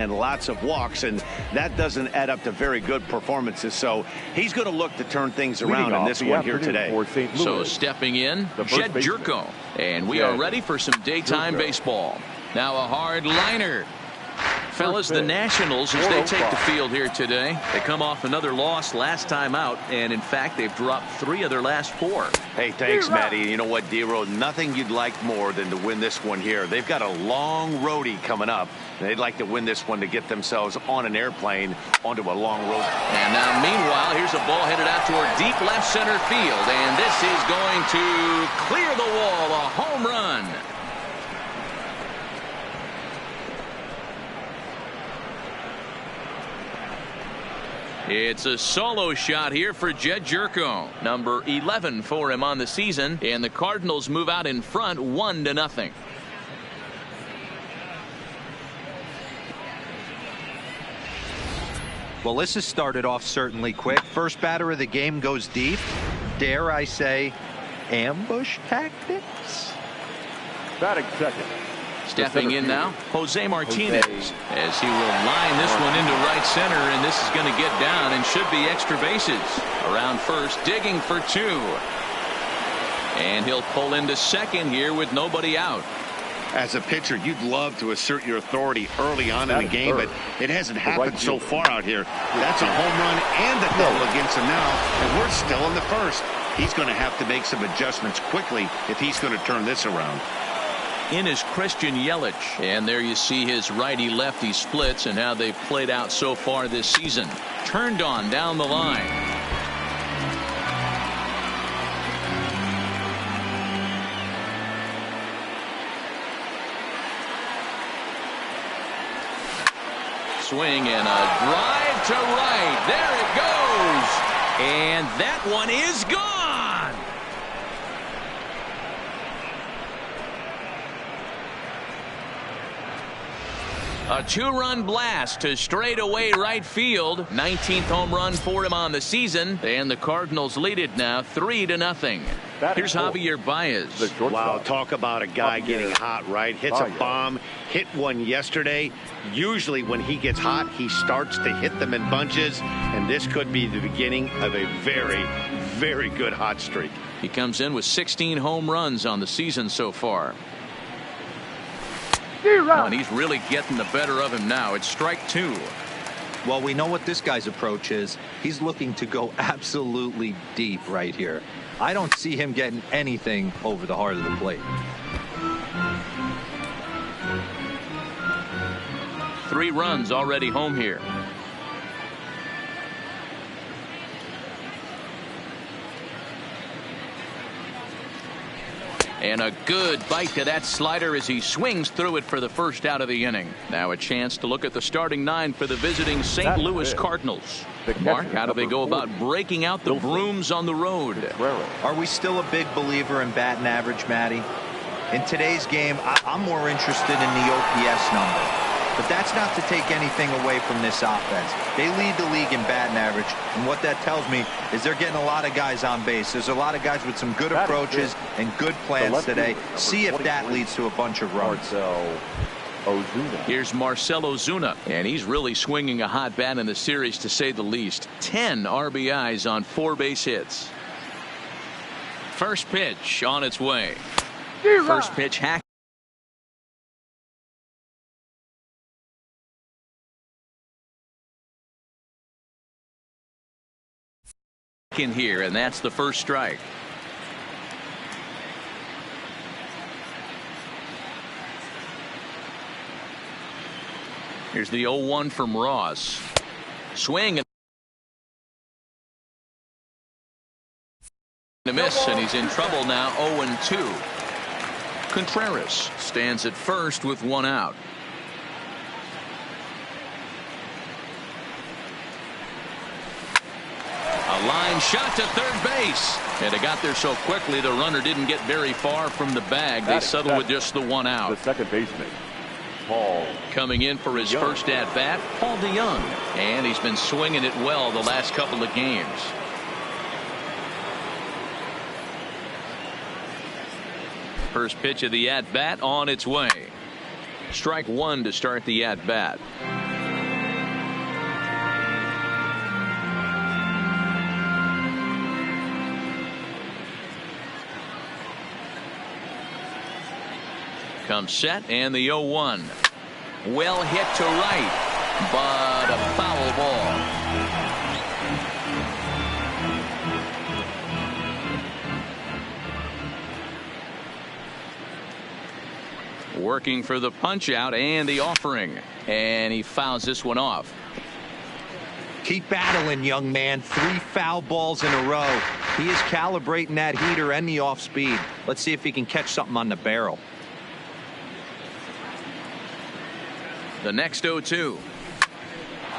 and lots of walks, and that doesn't add up to very good performances. So he's going to look to turn things around in this one here today. So stepping in, Jedd Gyorko. And we are ready for some daytime baseball. Now a hard liner. Fellas, the Nationals, as they take the field here today, they come off another loss last time out, and in fact they've dropped 3 of their last 4. Hey, thanks, Matty. You know what, D-Row, nothing you'd like more than to win this one here. They've got a long roadie coming up. They'd like to win this one to get themselves on an airplane onto a long road. And now meanwhile, here's a ball headed out toward deep left center field, and this is going to clear the wall, a home run. It's a solo shot here for Jedd Gyorko, number 11 for him on the season, and the Cardinals move out in front 1-0. Well, this has started off certainly quick. First batter of the game goes deep. Dare I say, ambush tactics? Batting second. Stepping in now, Jose Martinez, as he will line this one into right center, and this is going to get down and should be extra bases. Around first, digging for 2. And he'll pull into second here with nobody out. As a pitcher, you'd love to assert your authority early on in the game, but it hasn't happened so far out here. That's a home run and a double against him now, and we're still in the first. He's going to have to make some adjustments quickly if he's going to turn this around. In is Christian Yelich, and there you see his righty-lefty splits and how they've played out so far this season. Turned on down the line. Swing and a drive to right. There it goes. And that one is gone. A 2-run blast to straightaway right field. 19th home run for him on the season, and the Cardinals lead it now 3-0. Here's Javier Baez. Wow, talk about a guy getting hot, right? Hits a bomb, hit one yesterday. Usually when he gets hot, he starts to hit them in bunches, and this could be the beginning of a very, very good hot streak. He comes in with 16 home runs on the season so far. And he's really getting the better of him now. It's strike 2. Well, we know what this guy's approach is. He's looking to go absolutely deep right here. I don't see him getting anything over the heart of the plate. 3 runs already home here. And a good bite to that slider as he swings through it for the first out of the inning. Now a chance to look at the starting 9 for the visiting St. Louis Cardinals. Mark, how do they go about breaking out the brooms on the road? Are we still a big believer in batting average, Matty? In today's game, I'm more interested in the OPS number. But that's not to take anything away from this offense. They lead the league in batting average, and what that tells me is they're getting a lot of guys on base. There's a lot of guys with some good approaches and good plans today. See if that leads to a bunch of runs. Here's Marcell Ozuna, and he's really swinging a hot bat in the series, to say the least. 10 RBIs on 4 base hits. First pitch on its way. First pitch hack. In here, and that's the first strike. Here's the 0-1 from Ross. Swing and a miss, and he's in trouble now. 0-2. Contreras stands at first with 1 out. A line shot to third base, and it got there so quickly the runner didn't get very far from the bag. They settled with just the 1 out. The second baseman, Paul. Coming in for his first at bat, Paul DeJong, and he's been swinging it well the last couple of games. First pitch of the at bat on its way. Strike 1 to start the at bat. comes set, and the 0-1. Well hit to right, but a foul ball. Working for the punch out and the offering, and he fouls this one off. Keep battling, young man. 3 foul balls in a row. He is calibrating that heater and the off speed. Let's see if he can catch something on the barrel. The next 0-2.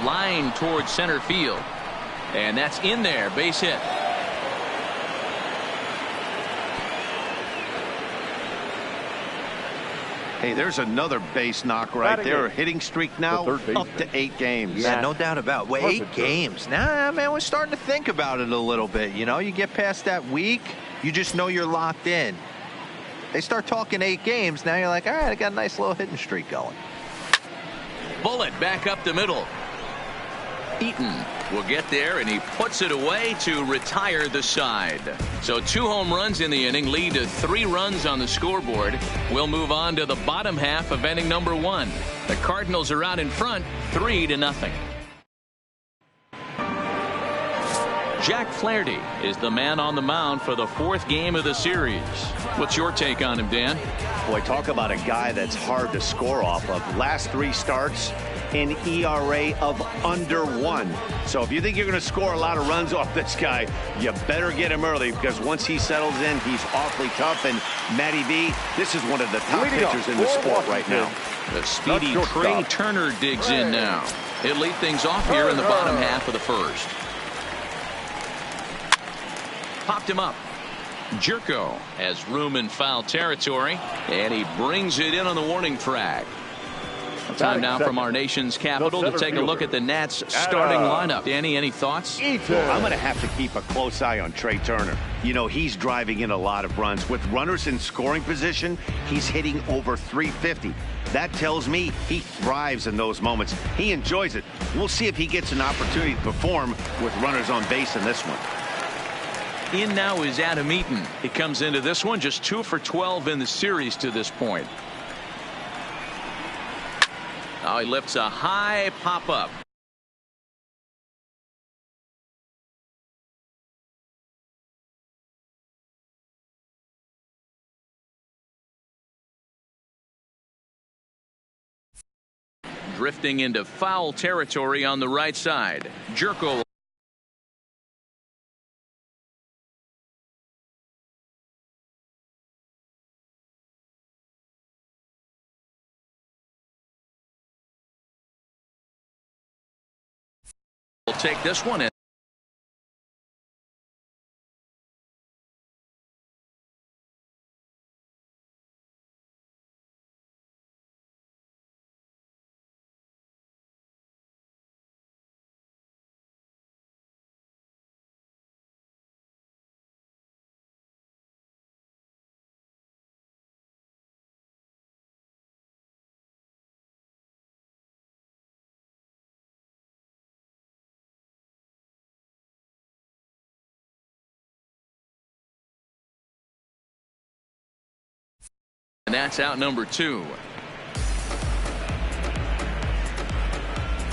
Line towards center field, and that's in there. Base hit. Hey, there's another base knock right there. Hitting streak now up to 8 games. Yeah, no doubt about it. Well, 8 games. Nah, man, we're starting to think about it a little bit. You know, you get past that week, you just know you're locked in. They start talking 8 games, now you're like, all right, I got a nice little hitting streak going. Bullet back up the middle. Eaton will get there, and he puts it away to retire the side. So 2 home runs in the inning lead to 3 runs on the scoreboard. We'll move on to the bottom half of inning number 1. The Cardinals are out in front 3-0. Jack Flaherty is the man on the mound for the 4th game of the series. What's your take on him, Dan? Boy, talk about a guy that's hard to score off of. Last 3 starts, an ERA of under 1. So if you think you're going to score a lot of runs off this guy, you better get him early, because once he settles in, he's awfully tough. And Matty V, this is one of the top pitchers in the sport right now. The speedy Trey Turner digs in now. He'll lead things off here in the bottom half of the 1st. Popped him up. Jerko has room in foul territory, and he brings it in on the warning track. Time now from our nation's capital to take a look at the Nats starting lineup. Danny, any thoughts? I'm going to have to keep a close eye on Trey Turner. You know, he's driving in a lot of runs. With runners in scoring position, he's hitting over 350. That tells me he thrives in those moments. He enjoys it. We'll see if he gets an opportunity to perform with runners on base in this one. In now is Adam Eaton. He comes into this one just 2 for 12 in the series to this point. Now he lifts a high pop-up. Drifting into foul territory on the right side. Jerko. We'll take this one in. And that's out number 2.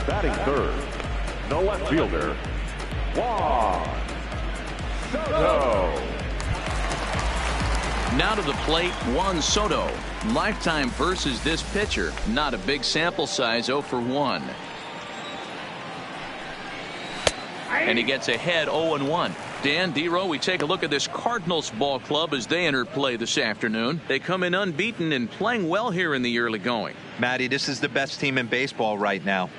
Batting third, the left fielder, Juan Soto. Now to the plate, Juan Soto. Lifetime versus this pitcher. Not a big sample size, 0 for 1. And he gets ahead 0-1. Dan, D-Row, we take a look at this Cardinals ball club as they enter play this afternoon. They come in unbeaten and playing well here in the early going. Matty, this is the best team in baseball right now.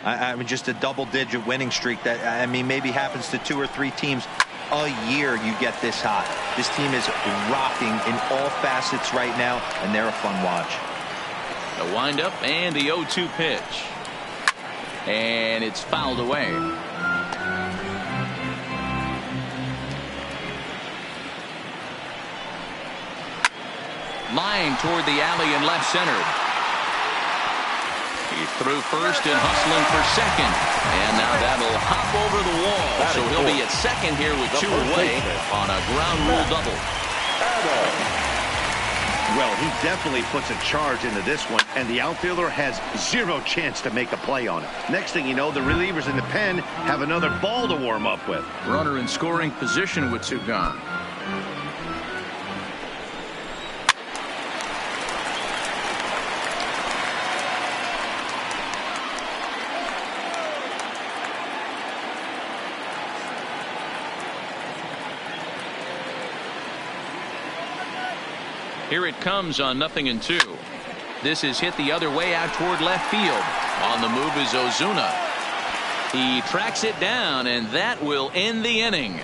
I mean, just a double-digit winning streak that, I mean, maybe happens to 2 or 3 teams a year. You get this hot. This team is rocking in all facets right now, and they're a fun watch. The windup and the 0-2 pitch. And it's fouled away. Line toward the alley in left center. He's through first and hustling for second. And now that'll hop over the wall. So he'll be at second here with 2 away on a ground rule double. Well, he definitely puts a charge into this one, and the outfielder has zero chance to make a play on it. Next thing you know, the relievers in the pen have another ball to warm up with. Runner in scoring position with 2 gone. Here it comes on 0-2. This is hit the other way out toward left field. On the move is Ozuna. He tracks it down, and that will end the inning.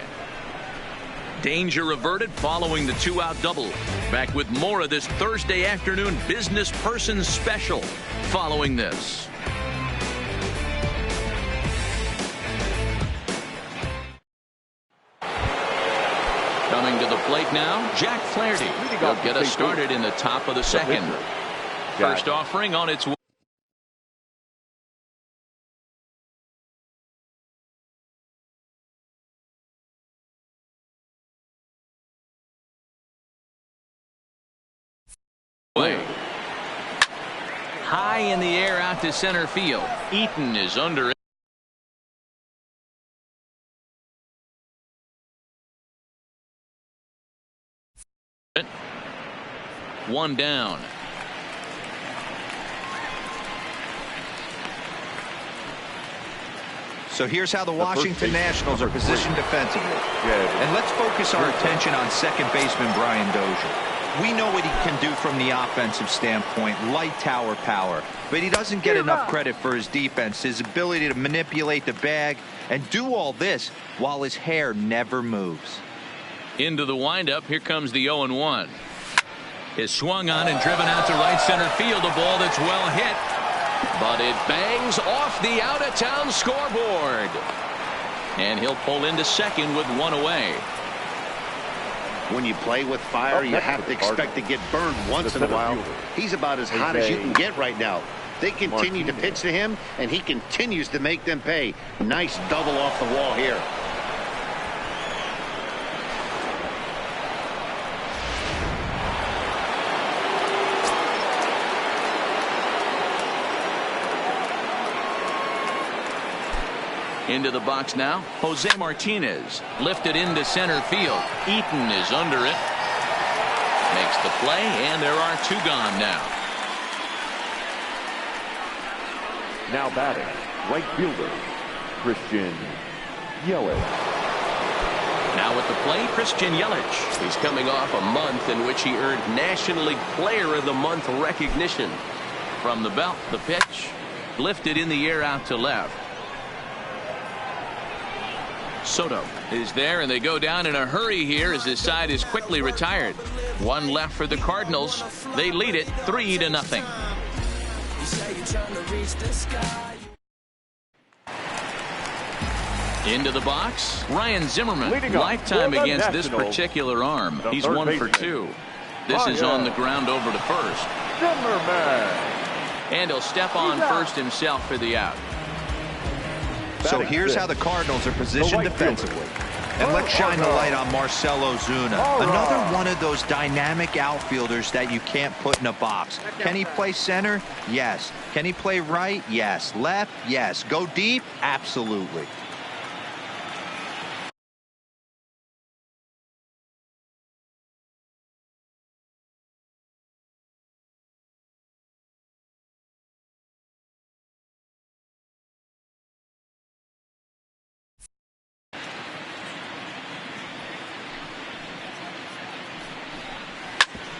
Danger averted following the 2-out double. Back with more of this Thursday afternoon business person special following this. Coming to the plate now, Jack Flaherty. He'll get us started in the top of the second. First offering on its way. High in the air out to center field. Eaton is under it. One down. So here's how the Washington Nationals are positioned defensively. And let's focus our attention on second baseman Brian Dozier. We know what he can do from the offensive standpoint, light tower power. But he doesn't get enough credit for his defense, his ability to manipulate the bag and do all this while his hair never moves. Into the windup, here comes the 0-1. Is swung on and driven out to right center field. A ball that's well hit. But it bangs off the out-of-town scoreboard. And he'll pull into second with 1 away. When you play with fire, you have to expect to get burned once in a while. He's about as hot as you can get right now. They continue to pitch to him, and he continues to make them pay. Nice double off the wall here. Into the box now, Jose Martinez. Lifted into center field. Eaton is under it. Makes the play, and there are 2 gone now. Now batting, right fielder, Christian Yelich. Now at the plate, Christian Yelich. He's coming off a month in which he earned National League Player of the Month recognition. From the belt, the pitch. Lifted in the air out to left. Soto is there, and they go down in a hurry here as this side is quickly retired. 1 left for the Cardinals. They lead it 3-0. Into the box, Ryan Zimmerman. Lifetime against this particular arm. He's 1 for 2. This is on the ground over to first. Zimmerman. And he'll step on first himself for the out. So here's how the Cardinals are positioned defensively. And let's shine the light on Marcell Ozuna. Another one of those dynamic outfielders that you can't put in a box. Can he play center? Yes. Can he play right? Yes. Left? Yes. Go deep? Absolutely.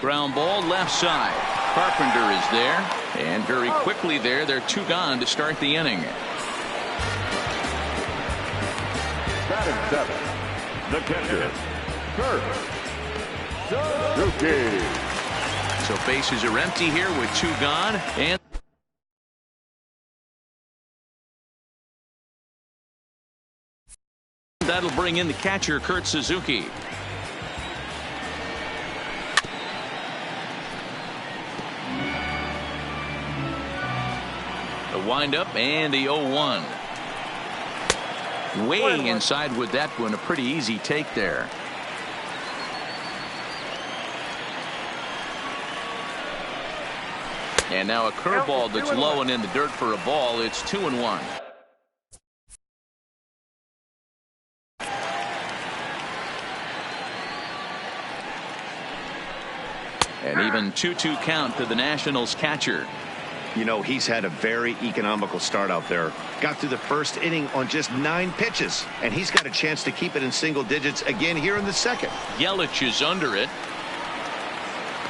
Ground ball left side. Carpenter is there, and very quickly there, they're 2 gone to start the inning. Batting 7, the catcher, Kurt Suzuki. So bases are empty here with 2 gone, and that'll bring in the catcher, Kurt Suzuki. The windup and the 0-1. Way inside with that one. A pretty easy take there. And now a curveball that's low and in the dirt for a ball. It's 2-1. And even 2-2 count to the Nationals catcher. You know, he's had a very economical start out there. Got through the first inning on just 9 pitches, and he's got a chance to keep it in single digits again here in the second. Yelich is under it.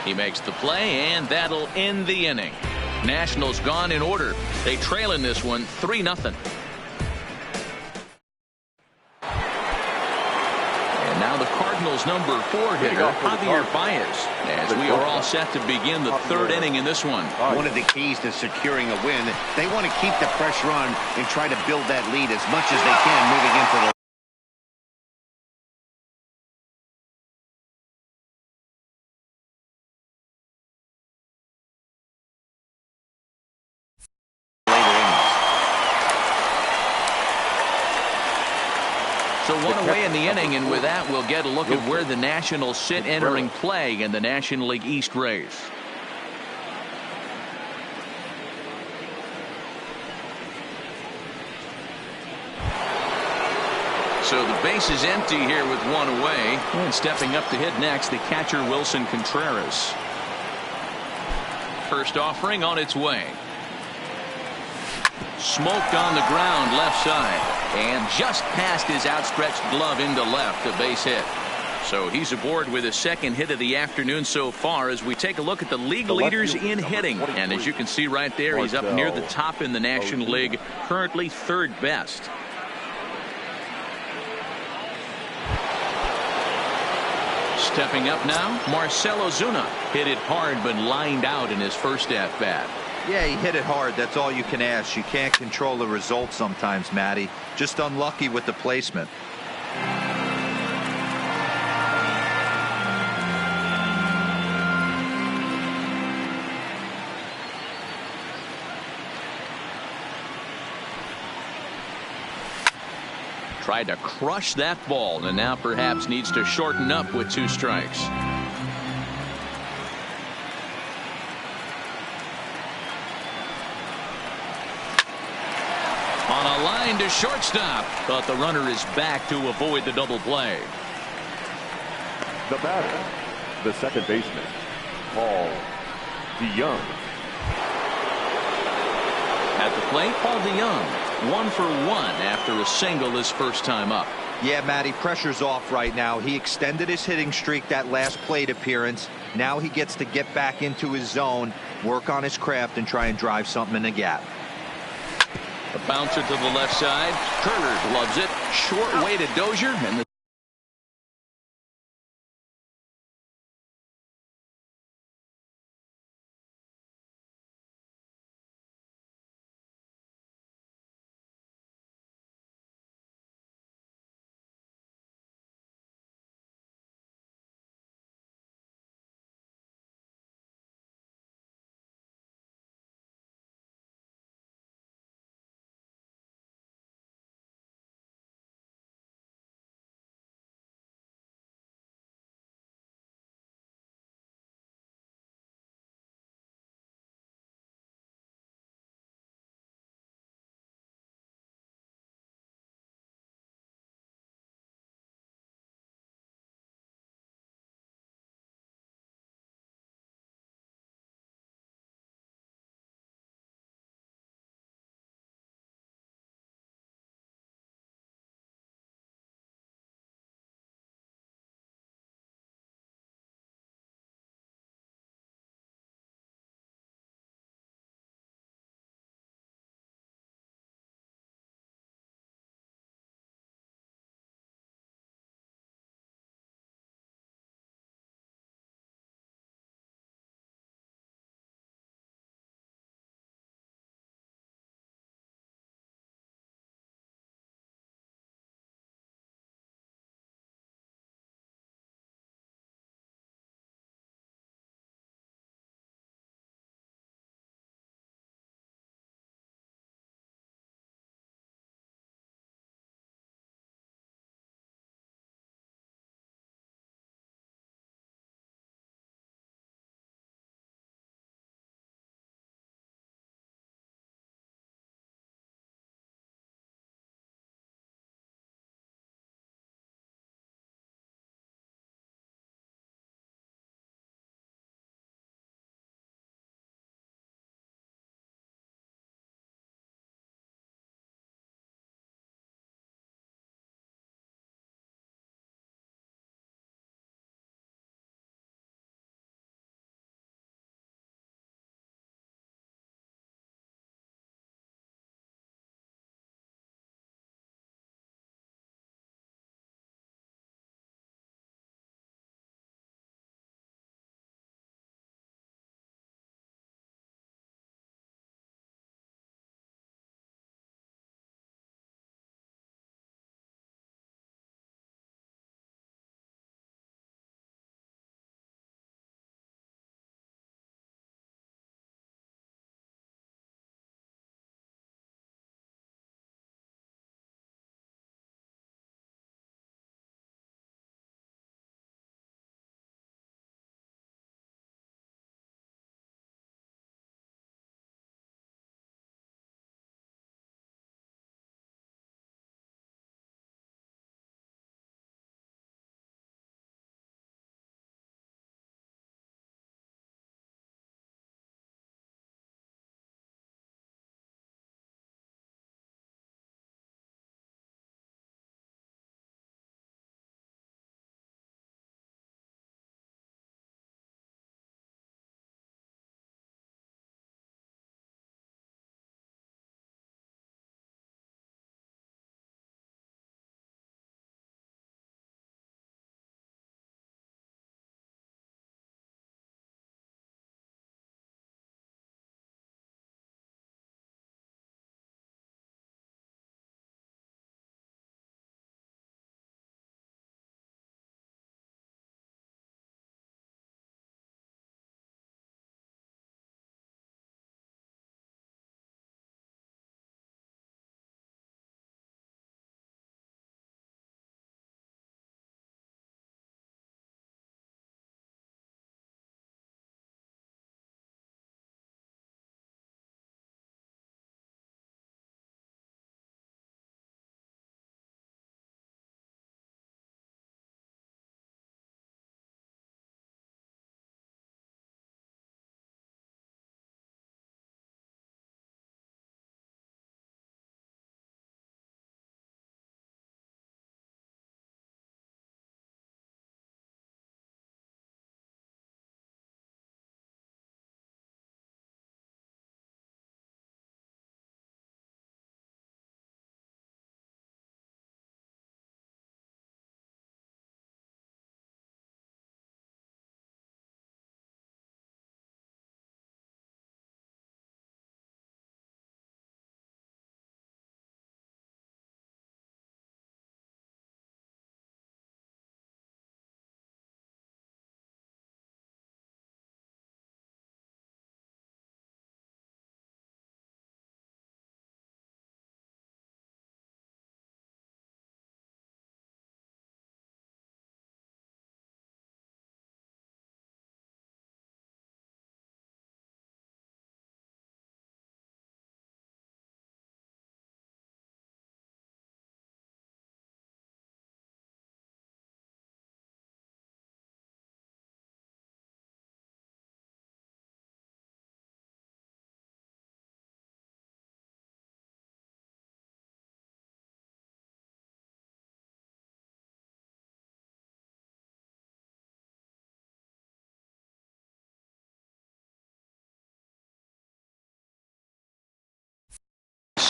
He makes the play, and that'll end the inning. Nationals gone in order. They trail in this one 3-0. And now the Cardinals' number 4 hitter, Javier Baez, as we are all set to begin the third inning in this one. One of the keys to securing a win, they want to keep the pressure on and try to build that lead as much as they can moving into the So one away in the inning, and with that we'll get a look at where the Nationals sit entering play in the National League East race. So the base is empty here with one away, and stepping up to hit next, the catcher Wilson Contreras. First offering on its way. Smoked on the ground left side, and just past his outstretched glove into left, a base hit. So he's aboard with his second hit of the afternoon so far as we take a look at the league leaders in hitting. And as you can see right there, he's up near the top in the National League, currently third best. Stepping up now, Marcell Ozuna hit it hard but lined out in his first at bat. Yeah, he hit it hard. That's all you can ask. You can't control the result sometimes, Matty. Just unlucky with the placement. Tried to crush that ball, and now perhaps needs to shorten up with 2 strikes. On a line to shortstop, but the runner is back to avoid the double play. The batter, the second baseman, Paul DeJong. At the plate, Paul DeJong, 1 for 1 after a single his first time up. Yeah, Matty, pressure's off right now. He extended his hitting streak that last plate appearance. Now he gets to get back into his zone, work on his craft, and try and drive something in the gap. A bouncer to the left side. Turner loves it. Short way to Dozier, and the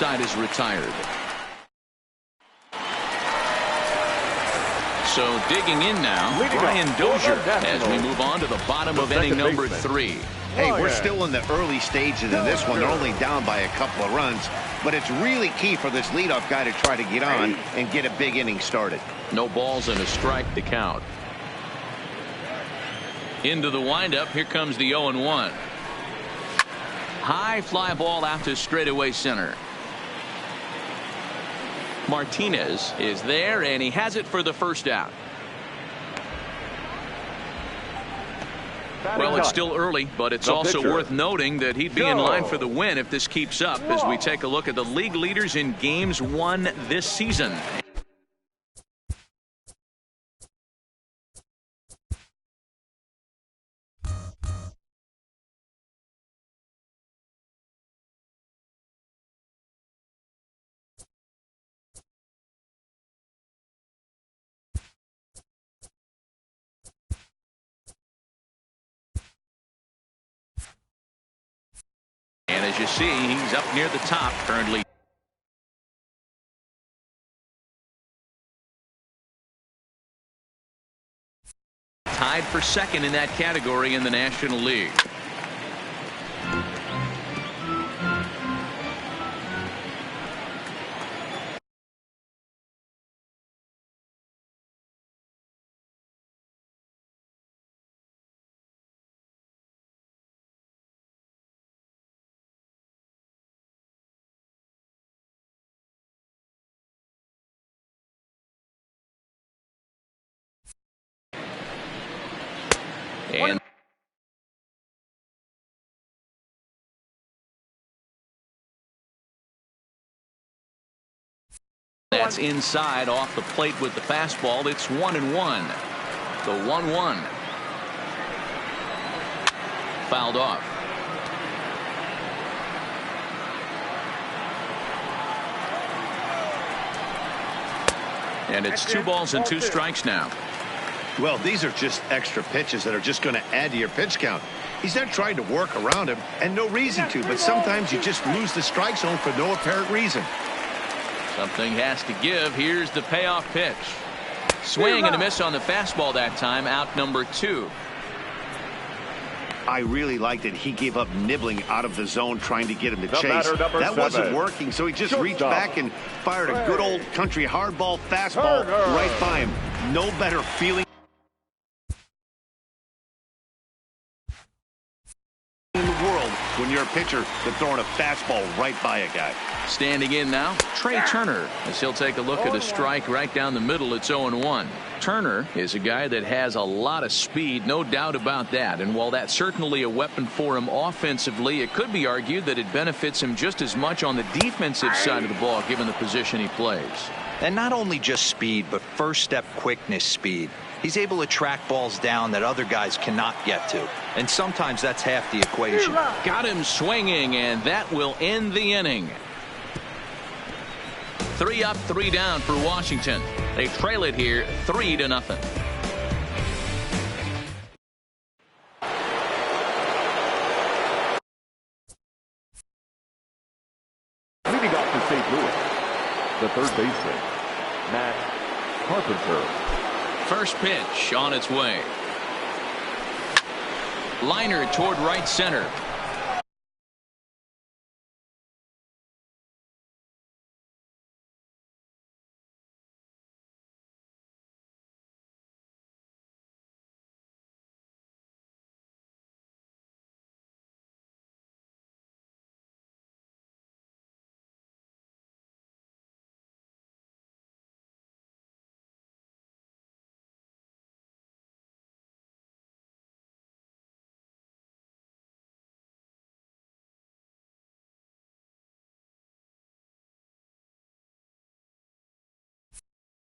side is retired. So digging in now, Brian Dozier as we move on to the bottom of inning number 3. Hey, we're still in the early stages of this one. They're only down by a couple of runs, but it's really key for this leadoff guy to try to get on and get a big inning started. No balls and a strike to count. Into the windup. Here comes the 0-1. High fly ball out to straightaway center. Martinez is there, and he has it for the first out. Well, it's still early, but it's also worth noting that he'd be in line for the win if this keeps up as we take a look at the league leaders in games won this season. And as you see, he's up near the top currently. Tied for second in that category in the National League. And that's inside off the plate with the fastball. It's 1-1. The 1-1. Fouled off. And it's 2 balls and 2 strikes now. Well, these are just extra pitches that are just going to add to your pitch count. He's not trying to work around him, and no reason to, but sometimes you just lose the strike zone for no apparent reason. Something has to give. Here's the payoff pitch. Swing and a miss on the fastball that time. Out number 2. I really liked it. He gave up nibbling out of the zone trying to get him to chase. That wasn't working, so he just reached back and fired a good old country hardball fastball right by him. No better feeling in the world when you're a pitcher than throwing a fastball right by a guy. Standing in now, Trey Turner, as he'll take a look at a strike right down the middle. It's 0-1. Turner is a guy that has a lot of speed, no doubt about that. And while that's certainly a weapon for him offensively, it could be argued that it benefits him just as much on the defensive side of the ball, given the position he plays. And not only just speed, but first step quickness speed. He's able to track balls down that other guys cannot get to. And sometimes that's half the equation. Got him swinging, and that will end the inning. 3 up, 3 down for Washington. They trail it here 3-0. Leading off for St. Louis, the third baseman, Matt Carpenter. First pitch on its way. Liner toward right center.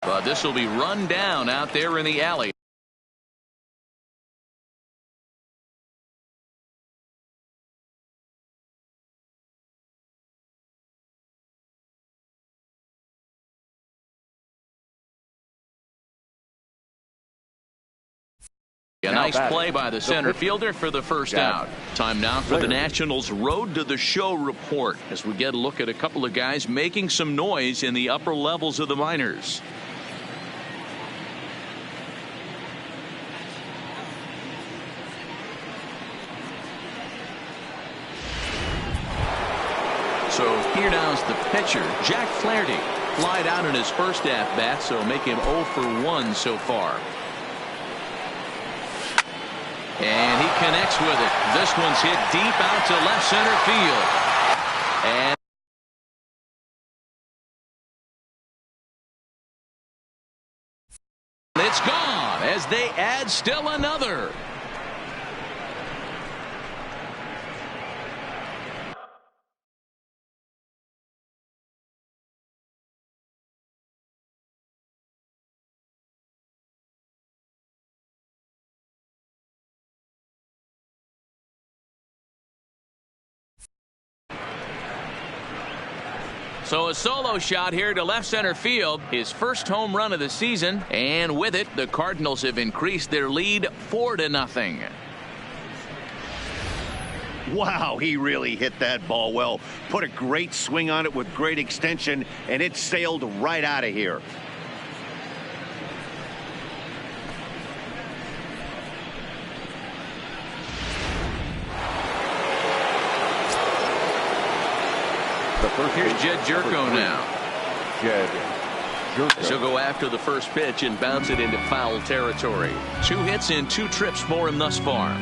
But this will be run down out there in the alley. A nice play by the center fielder for the first out. Time now for the Nationals' Road to the Show report as we get a look at a couple of guys making some noise in the upper levels of the minors. So here now is the pitcher, Jack Flaherty. Flied out in his first at-bat, so make him 0 for 1 so far. And he connects with it. This one's hit deep out to left center field. And it's gone as they add still another. So a solo shot here to left center field, his first home run of the season, and with it the Cardinals have increased their lead 4-0. Wow, he really hit that ball well. Put a great swing on it with great extension, and it sailed right out of here. Here's Jedd Gyorko now. Jedd Gyorko. He'll go after the first pitch and bounce it into foul territory. 2 hits and 2 trips for him thus far.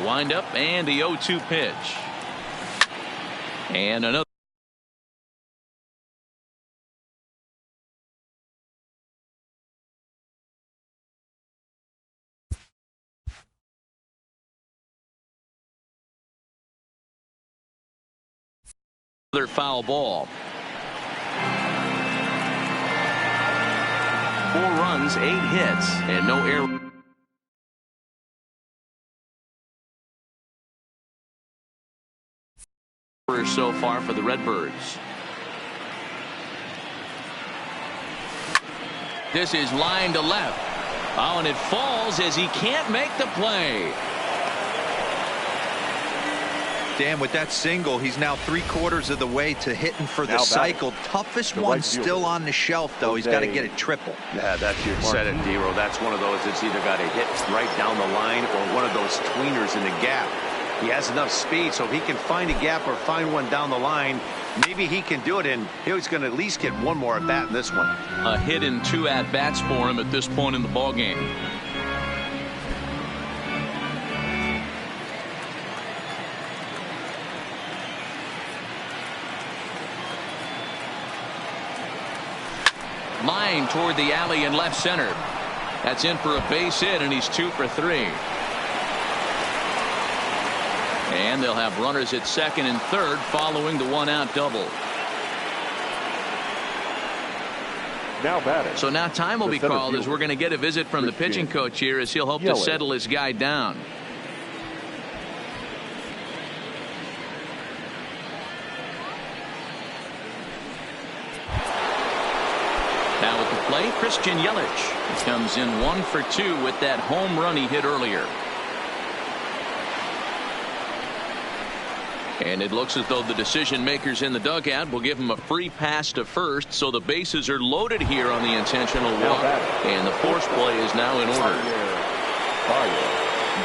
Wind up and the 0-2 pitch. And another. Another foul ball. 4 runs, 8 hits, and no error. So far for the Redbirds. This is line to left. Oh, and it falls as he can't make the play. Dan, with that single, he's now 3/4 of the way to hitting for the cycle. Toughest one still on the shelf, though. He's got to get it triple. Yeah, that's your set it, Dero. That's one of those that's either got to hit right down the line or one of those tweeners in the gap. He has enough speed, so if he can find a gap or find one down the line, maybe he can do it, and he's going to at least get one more at-bat in this one. A hit in 2 at-bats for him at this point in the ballgame. Line toward the alley in left center. That's in for a base hit, and he's 2 for 3. And they'll have runners at second and third following the 1-out double. Now batting. So now time will be called as we're going to get a visit from the pitching coach here as he'll hope to settle his guy down. Now at the plate, Christian Yelich. He comes in 1 for 2 with that home run he hit earlier. And it looks as though the decision makers in the dugout will give him a free pass to first, so the bases are loaded here on the intentional walk. And the force play is now in order.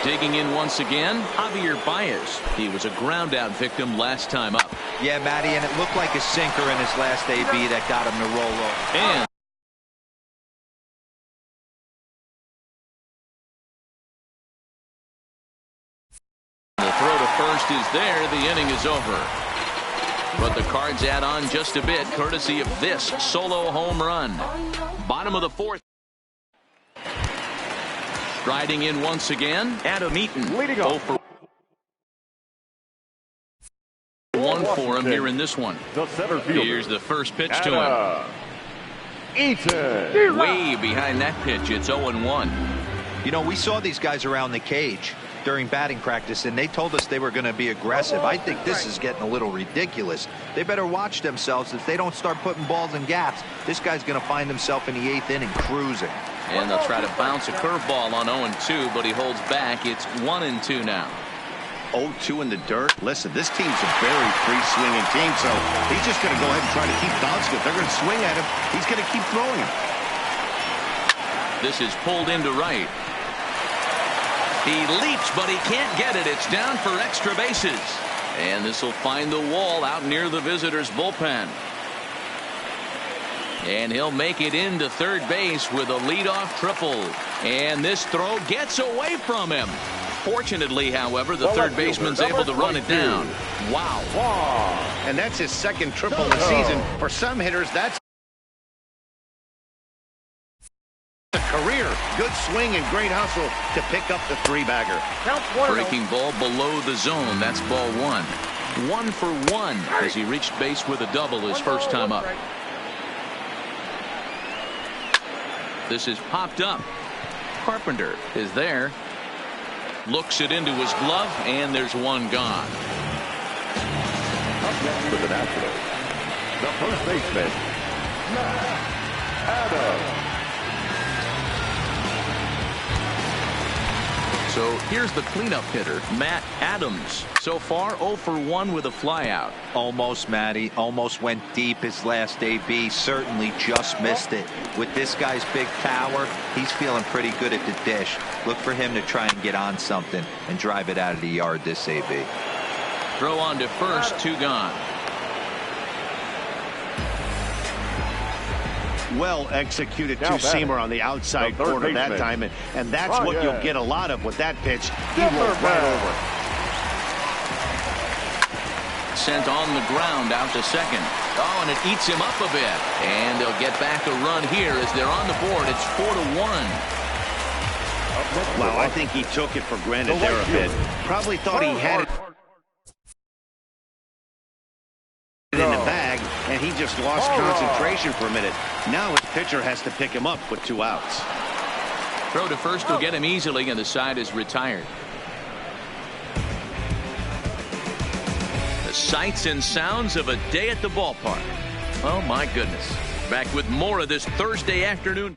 Digging in once again, Javier Baez. He was a ground out victim last time up. Yeah, Matty, and it looked like a sinker in his last AB that got him to roll over. And the throw to first is there. The inning is over. But the Cards add on just a bit, courtesy of this solo home run. Bottom of the 4th. Striding in once again, Adam Eaton. Leading off. 0 for 1 for him here in this one. The center fielder, Here's the first pitch to him. Eaton. Way behind that pitch. It's 0-1. You know, we saw these guys around the cage during batting practice, and they told us they were going to be aggressive. I think this is getting a little ridiculous. They better watch themselves. If they don't start putting balls in gaps, this guy's going to find himself in the 8th inning cruising. And they'll try to bounce a curveball on 0-2, but he holds back. It's 1-2 now. 0-2 in the dirt. Listen, this team's a very free-swinging team, so he's just going to go ahead and try to keep bouncing. If they're going to swing at him, he's going to keep throwing him. This is pulled into right. He leaps, but he can't get it. It's down for extra bases. And this will find the wall out near the visitors' bullpen. And he'll make it into third base with a leadoff triple. And this throw gets away from him. Fortunately, however, the third baseman's able to run it down. Wow. And that's his second triple of the season. For some hitters, that's a career. Good swing and great hustle to pick up the 3-bagger. Breaking ball below the zone. That's ball 1. 1 for 1 as he reached base with a double his first time up. This is popped up. Carpenter is there. Looks it into his glove, and there's one gone. Up next for the Nationals, the first baseman, Matt Adams. So here's the cleanup hitter, Matt Adams. So far, 0 for 1 with a flyout. Almost, Matty. Almost went deep his last AB. Certainly just missed it. With this guy's big power, he's feeling pretty good at the dish. Look for him to try and get on something and drive it out of the yard this AB. Throw on to first, 2 gone. Well executed two-seamer on the outside corner that time, and that's what you'll get a lot of with that pitch. He rolled right over. Sent on the ground out to second. Oh, and it eats him up a bit. And they'll get back a run here as they're on the board. It's 4-1. Well, I think he took it for granted there a bit. Probably thought he had it in the bag, and he just lost concentration for a minute. Now his pitcher has to pick him up with 2 outs. Throw to first will get him easily, and the side is retired. The sights and sounds of a day at the ballpark. Oh, my goodness. Back with more of this Thursday afternoon.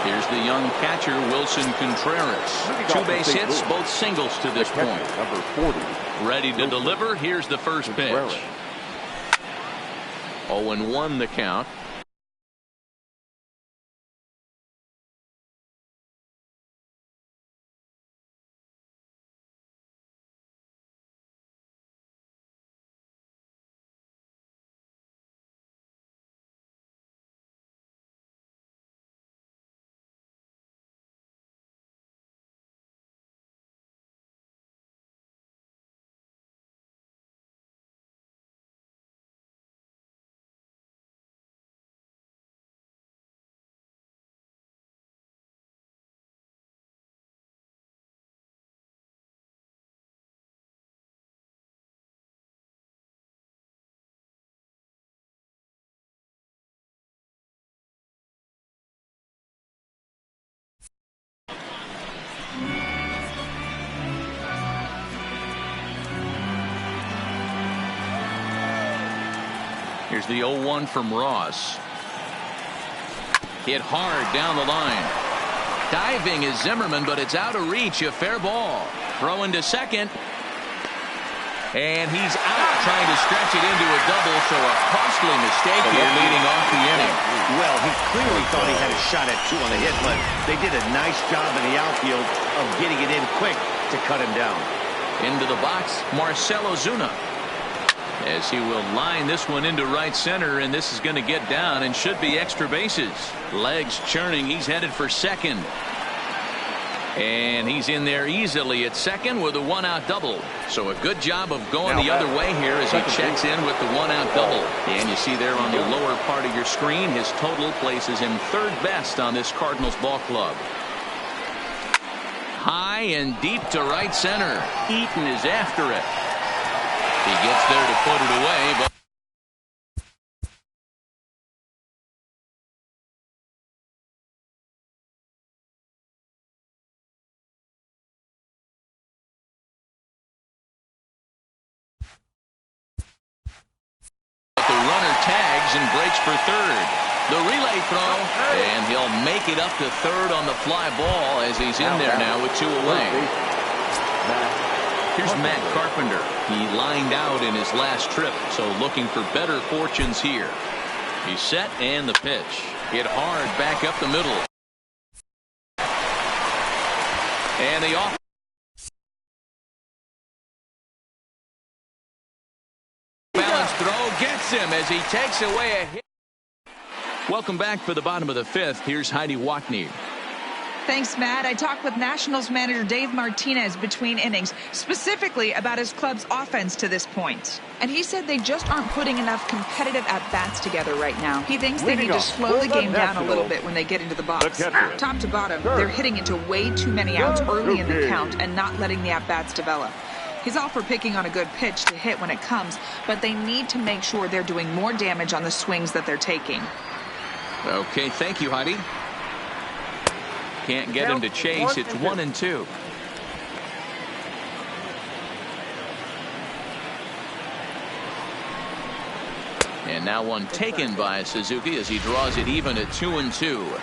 Here's the young catcher, Wilson Contreras. 2 base hits, both singles to this point. Number 40. Ready to deliver. Here's the first pitch. 0-1 the count. Here's the 0-1 from Ross. Hit hard down the line. Diving is Zimmerman, but it's out of reach. A fair ball. Throwing to second. And he's out trying to stretch it into a double, so a costly mistake here leading off the inning. Well, he clearly thought he had a shot at 2 on the hit, but they did a nice job in the outfield of getting it in quick to cut him down. Into the box, Marcell Ozuna. As he will line this one into right center, and this is going to get down and should be extra bases. Legs churning. He's headed for second. And he's in there easily at second with a 1-out double. So a good job of going the other way here as he checks in with the 1-out double. And you see there on the lower part of your screen, his total places him third best on this Cardinals ball club. High and deep to right center. Eaton is after it. He gets there to put it away, but dives and breaks for third. The relay throw, and he'll make it up to third on the fly ball as he's in there now with 2 away. Here's Matt Carpenter. He lined out in his last trip, so looking for better fortunes here. He's set, and the pitch. Hit hard back up the middle. And the off. Balance throw gets him as he takes away a hit. Welcome back for the bottom of the 5th. Here's Heidi Watney. Thanks, Matt. I talked with Nationals manager Dave Martinez between innings, specifically about his club's offense to this point. And he said they just aren't putting enough competitive at-bats together right now. He thinks they need to slow the game down a little bit when they get into the box. Top to bottom, they're hitting into way too many outs early in the count and not letting the at-bats develop. He's all for picking on a good pitch to hit when it comes, but they need to make sure they're doing more damage on the swings that they're taking. Okay, thank you, Heidi. Can't get him to chase. It's 1-2. And now one taken by Suzuki as he draws it even at 2-2.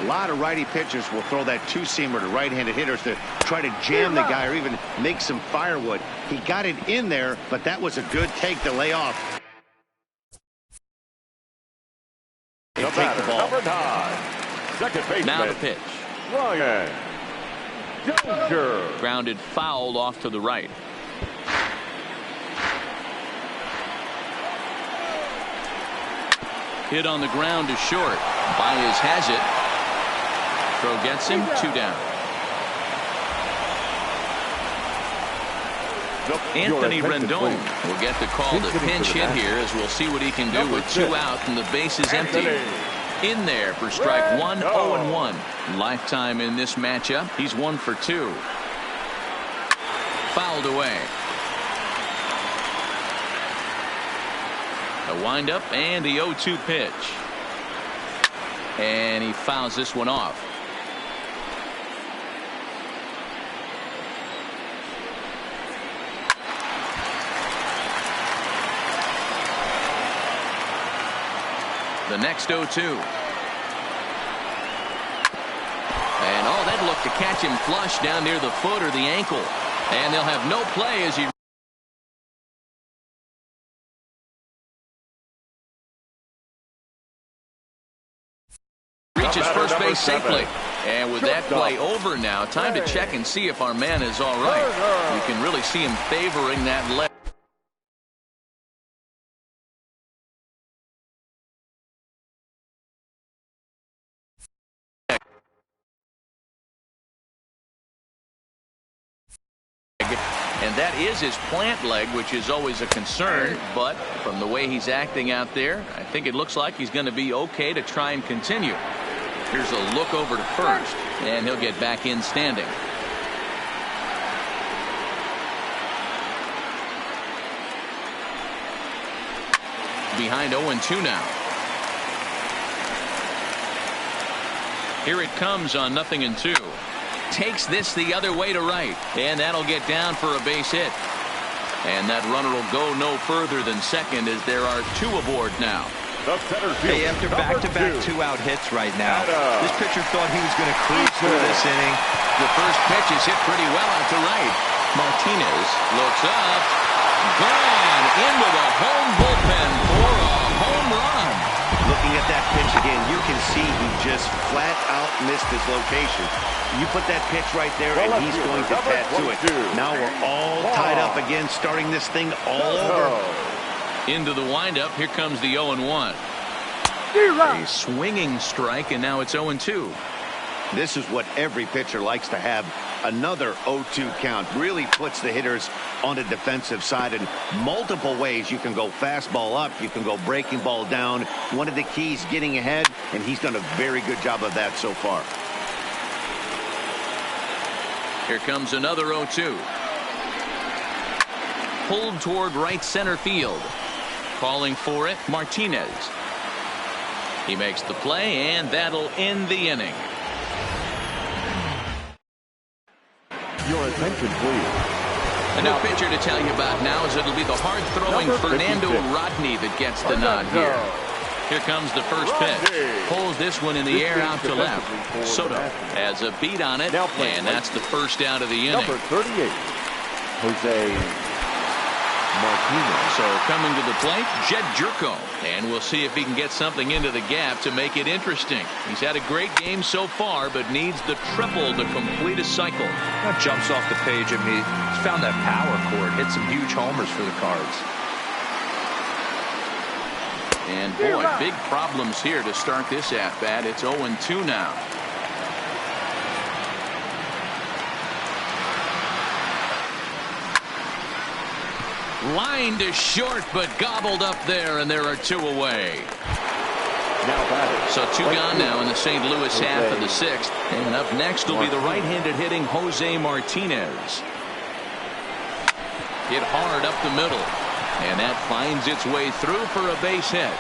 A lot of righty pitchers will throw that two-seamer to right-handed hitters to try to jam the guy or even make some firewood. He got it in there, but that was a good take to lay off. And take the ball. Number 9, second baseman. Now the pitch. Ryan Dozier. Grounded foul off to the right. Hit on the ground to short. Baez has it. Throw gets him. 2 down. Anthony Rendon will get the call to pinch hit here, as we'll see what he can do with 2 out and the bases empty. In there for strike 1, 0-1. Lifetime in this matchup. He's 1 for 2. Fouled away. A windup and the 0-2 pitch. And he fouls this one off. The next 0-2. And that looked to catch him flush down near the foot or the ankle. And they'll have no play as he reaches first base safely. And with that play over now, time to check and see if our man is all right. You can really see him favoring that leg. And that is his plant leg, which is always a concern. But from the way he's acting out there, I think it looks like he's going to be okay to try and continue. Here's a look over to first, and he'll get back in standing. Behind 0-2 now. Here it comes on 0-2. Takes this the other way to right, and that'll get down for a base hit. And that runner will go no further than second, as there are 2 aboard now. Hey, after back-to-back 2-out hits right now, this pitcher thought he was going to cruise through this inning. The first pitch is hit pretty well out to right. Martinez looks up, gone into the home bullpen for a home run. Looking at that pitch again, you can see he just flat out missed his location. You put that pitch right there, and he's going to tattoo it. Now we're all tied up again, starting this thing all over. Into the windup. Here comes the 0-1. A swinging strike, and now it's 0-2. This is what every pitcher likes to have. Another 0-2 count really puts the hitters on the defensive side in multiple ways. You can go fastball up, you can go breaking ball down. One of the keys, getting ahead, and he's done a very good job of that so far. Here comes another 0-2. Pulled toward right center field. Calling for it, Martinez. He makes the play, and that'll end the inning. Your attention, please. A new pitcher to tell you about now is it'll be the hard-throwing Fernando Rodney that gets the nod here. Here comes the first pitch. Pulls this one in the air out to left. Soto has a beat on it, and that's the first out of the inning. Number 38, Jose Martinez. So coming to the plate, Jed Jerko. And we'll see if he can get something into the gap to make it interesting. He's had a great game so far, but needs the triple to complete a cycle. That jumps off the page at me. He's found that power chord. Hit some huge homers for the Cards. And boy, big problems here to start this at-bat. It's 0-2 now. Line to short, but gobbled up there, and there are 2 away. So 2 gone now in the St. Louis half of the 6th. And up next will be the right-handed hitting Jose Martinez. Hit hard up the middle. And that finds its way through for a base hit.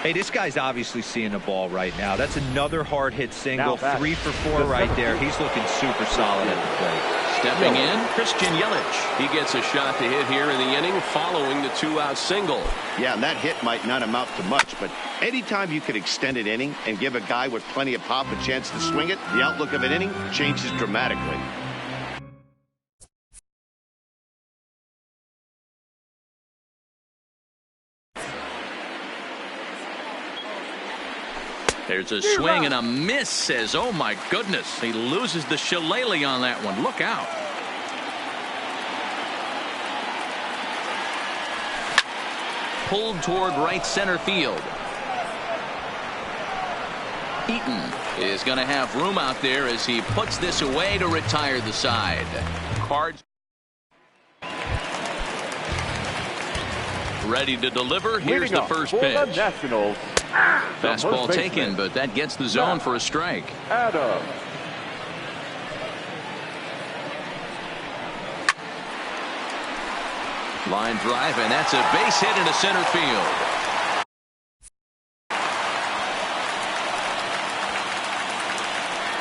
Hey, this guy's obviously seeing the ball right now. That's another hard hit single. 3 for 4 right there. He's looking super solid at the plate. Stepping in, Christian Yelich. He gets a shot to hit here in the inning following the 2-out single. Yeah, and that hit might not amount to much, but anytime you could extend an inning and give a guy with plenty of pop a chance to swing it, the outlook of an inning changes dramatically. There's a swing and a miss, says, oh my goodness. He loses the shillelagh on that one. Look out. Pulled toward right center field. Eaton is going to have room out there as he puts this away to retire the side. Cards ready to deliver. Here's the first pitch. Nationals. Fastball taken, but that gets the zone for a strike. Adams. Line drive, and that's a base hit into center field.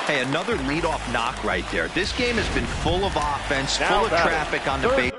Hey, another leadoff knock right there. This game has been full of offense, full of traffic on the base.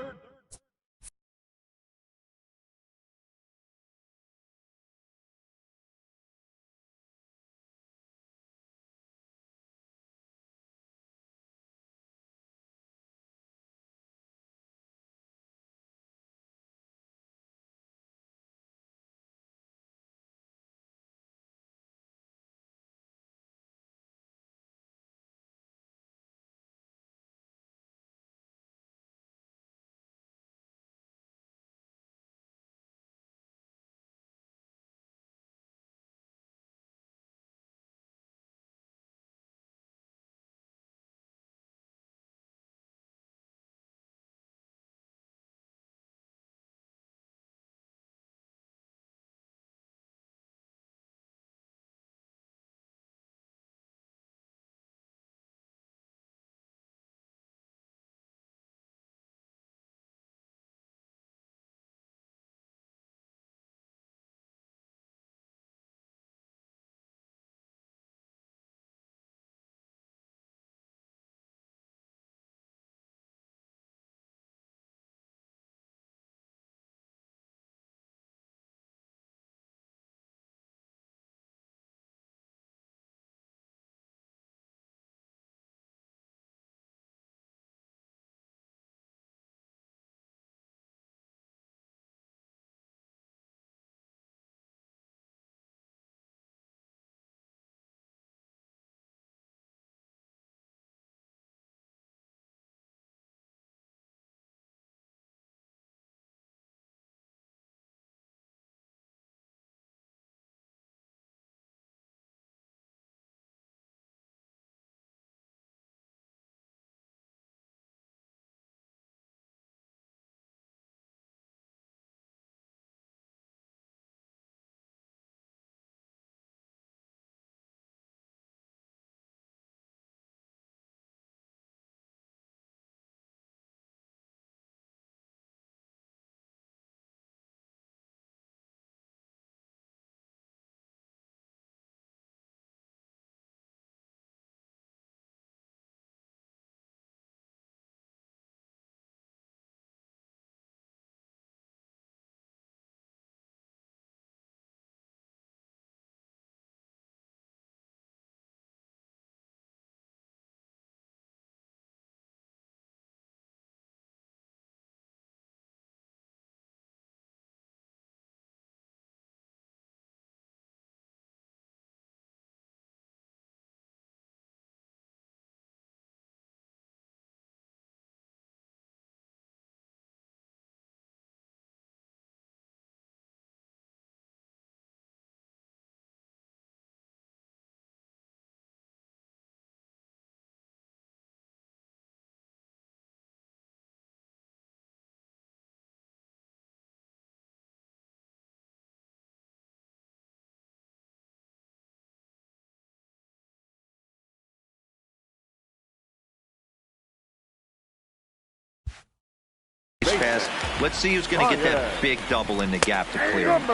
pass. Let's see who's going to get that big double in the gap to clear him.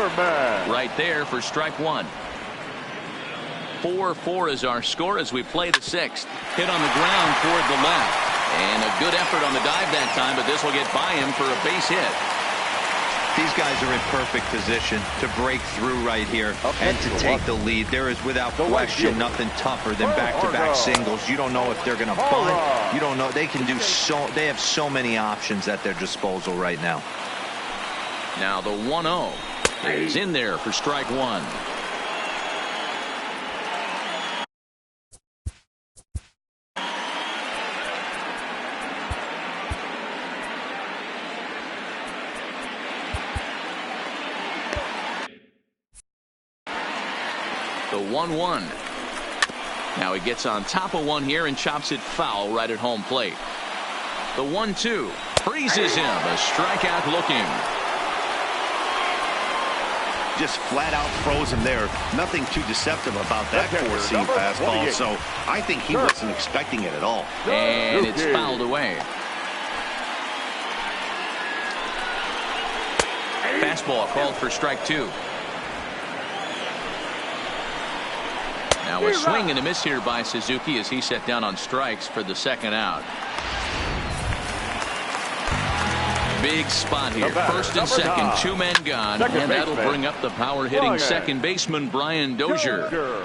Right there for strike one. 4-4 is our score as we play the sixth. Hit on the ground toward the left. And a good effort on the dive that time, but this will get by him for a base hit. These guys are in perfect position to break through right here and to take the lead. There is, without question, nothing tougher than back-to-back singles. You don't know if they're going to bunt. You don't know. They can do so. They have so many options at their disposal right now. Now the 1-0 is in there for strike one. The 1-1. Now he gets on top of one here and chops it foul right at home plate. The 1-2 freezes him. A strikeout looking. Just flat out froze him there. Nothing too deceptive about that four-seam fastball. So I think he wasn't expecting it at all. And it's fouled away. Fastball called for strike two. Now a swing and a miss here by Suzuki as he set down on strikes for the second out. Big spot here. First and second, two men gone, and that'll bring up the power-hitting second baseman Brian Dozier. Back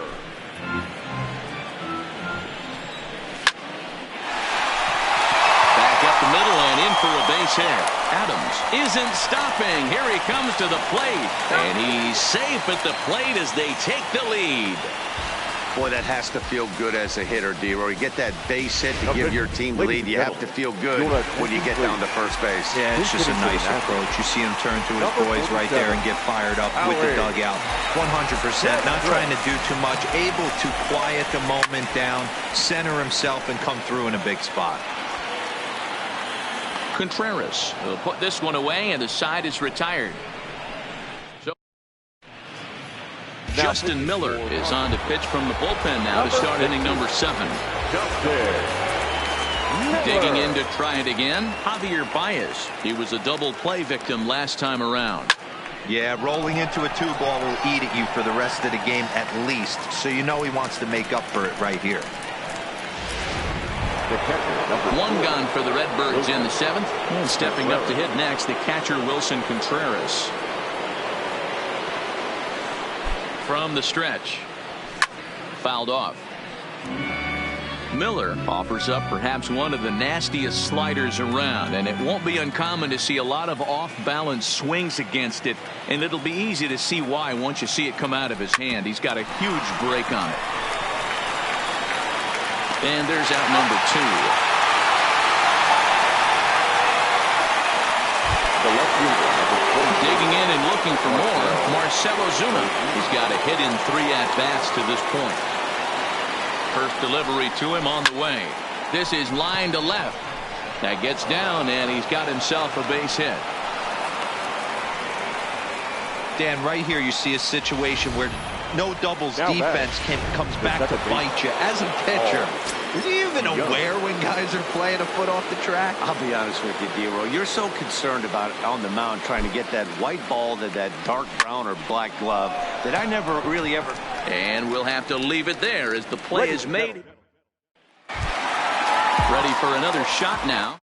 up the middle and in for a base hit. Adams isn't stopping. Here he comes to the plate, and he's safe at the plate as they take the lead. Boy, that has to feel good as a hitter, D-Roy. You get that base hit to give your team the lead. You have to feel good when you get down to first base. Yeah, it's just a nice approach. You see him turn to his boys right there and get fired up with the dugout. 100%. Not trying to do too much. Able to quiet the moment down, center himself, and come through in a big spot. Contreras will put this one away, and the side is retired. Justin Miller is on to pitch from the bullpen now to start inning number 7. Digging in to try it again, Javier Baez. He was a double play victim last time around. Yeah, rolling into a 2-ball will eat at you for the rest of the game at least. So you know he wants to make up for it right here. One gone for the Redbirds in the 7th. And stepping up to hit next, the catcher Wilson Contreras. From the stretch. Fouled off. Miller offers up perhaps one of the nastiest sliders around, and it won't be uncommon to see a lot of off-balance swings against it, and it'll be easy to see why once you see it come out of his hand. He's got a huge break on it. And there's out number 2. Digging in and looking for more, Marcell Ozuna. He's got a hit in 3 at-bats to this point. First delivery to him on the way. This is line to left. That gets down, and he's got himself a base hit. Dan, right here you see a situation where no doubles defense comes back to bite you. As a pitcher, is he even aware when guys are playing a foot off the track? I'll be honest with you, D-Roy. You're so concerned about it on the mound trying to get that white ball to that dark brown or black glove that I never really ever. And we'll have to leave it there as the play is made. Ready for another shot now.